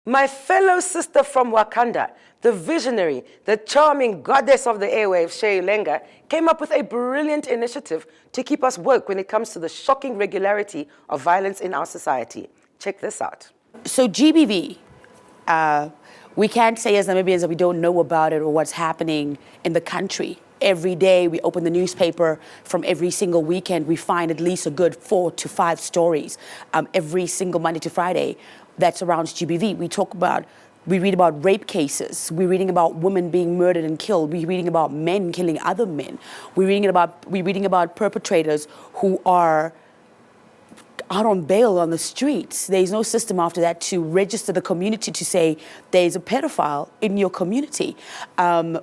My fellow sister from Wakanda, the visionary, the charming goddess of the airwaves, Che Ulenga, came up with a brilliant initiative to keep us woke when it comes to the shocking regularity of violence in our society. Check this out. So GBV, we can't say as Namibians that we don't know about it or what's happening in the country. Every day we open the newspaper, from every single weekend we find at least a good 4 to 5 stories every single Monday to Friday that surrounds GBV. We read about rape cases. We're reading about women being murdered and killed. We're reading about men killing other men. We're reading about perpetrators who are out on bail on the streets. There's no system after that to register the community to say there's a pedophile in your community.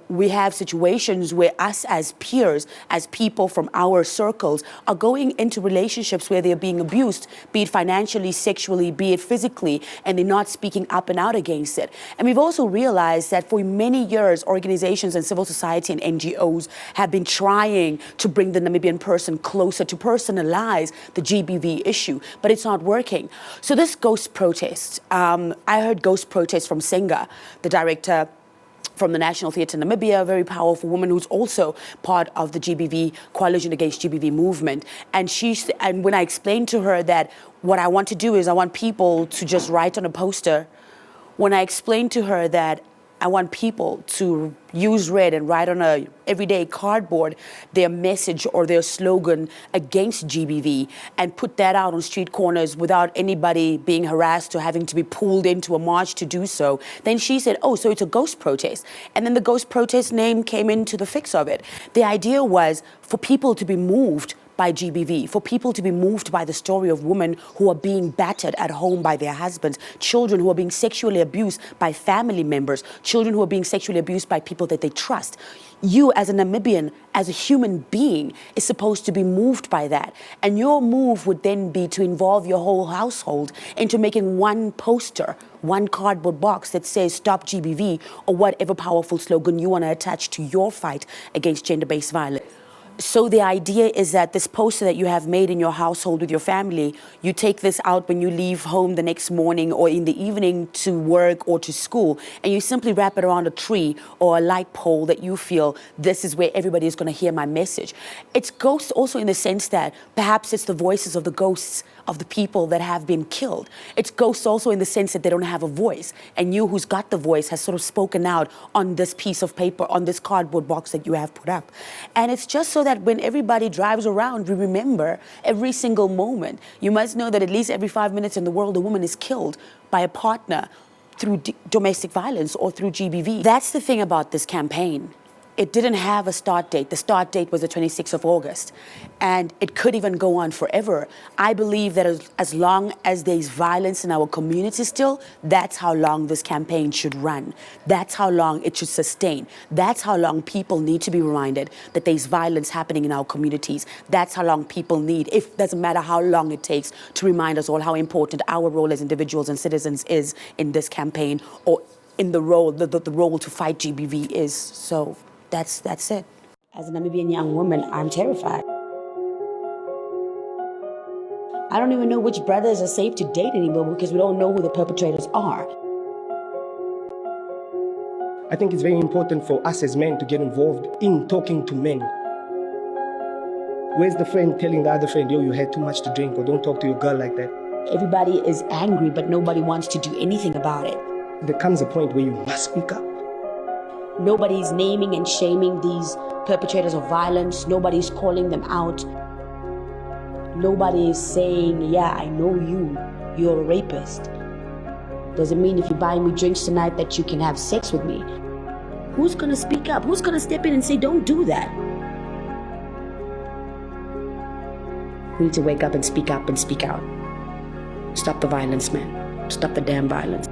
We have situations where us as peers, as people from our circles, are going into relationships where they're being abused, be it financially, sexually, be it physically, and they're not speaking up and out against it. And we've also realized that for many years, organizations and civil society and NGOs have been trying to bring the Namibian person closer, to personalize the GBV issue, but it's not working. So this ghost protest, I heard ghost protest from Senga, the director from the National Theatre Namibia, a very powerful woman who's also part of the GBV Coalition Against GBV movement. And when I explained to her that what I want to do is I want people to just write on a poster, when I explained to her that I want people to use red and write on a everyday cardboard their message or their slogan against GBV and put that out on street corners without anybody being harassed or having to be pulled into a march to do so. Then she said, oh, so it's a ghost protest. And then the ghost protest name came into the fix of it. The idea was for people to be moved by GBV, for people to be moved by the story of women who are being battered at home by their husbands, children who are being sexually abused by family members, children who are being sexually abused by people that they trust. You as a Namibian, as a human being, is supposed to be moved by that. And your move would then be to involve your whole household into making one poster, one cardboard box that says stop GBV, or whatever powerful slogan you want to attach to your fight against gender-based violence. So the idea is that this poster that you have made in your household with your family, you take this out when you leave home the next morning or in the evening to work or to school, and you simply wrap it around a tree or a light pole that you feel this is where everybody is going to hear my message. It's ghosts also in the sense that perhaps it's the voices of the ghosts of the people that have been killed. It's ghosts also in the sense that they don't have a voice, and you who's got the voice has sort of spoken out on this piece of paper, on this cardboard box that you have put up. And it's just so that when everybody drives around, we remember every single moment. You must know that at least every 5 minutes in the world, a woman is killed by a partner through domestic violence or through GBV. That's the thing about this campaign. It didn't have a start date. The start date was the 26th of August. And it could even go on forever. I believe that as long as there's violence in our community still, that's how long this campaign should run. That's how long it should sustain. That's how long people need to be reminded that there's violence happening in our communities. That's how long people need, it doesn't matter how long it takes, to remind us all how important our role as individuals and citizens is in this campaign, or in the role to fight GBV is. So that's it. As a Namibian young woman, I'm terrified. I don't even know which brothers are safe to date anymore because we don't know who the perpetrators are. I think it's very important for us as men to get involved in talking to men. Where's the friend telling the other friend, yo, you had too much to drink, or don't talk to your girl like that? Everybody is angry, but nobody wants to do anything about it. There comes a point where you must speak up. Nobody's naming and shaming these perpetrators of violence. Nobody's calling them out. Nobody is saying, yeah, I know you're a rapist. Doesn't mean if you buy me drinks tonight that you can have sex with me. Who's gonna speak up? Who's gonna step in and say, don't do that? We need to wake up and speak out. Stop the violence, man. Stop the damn violence.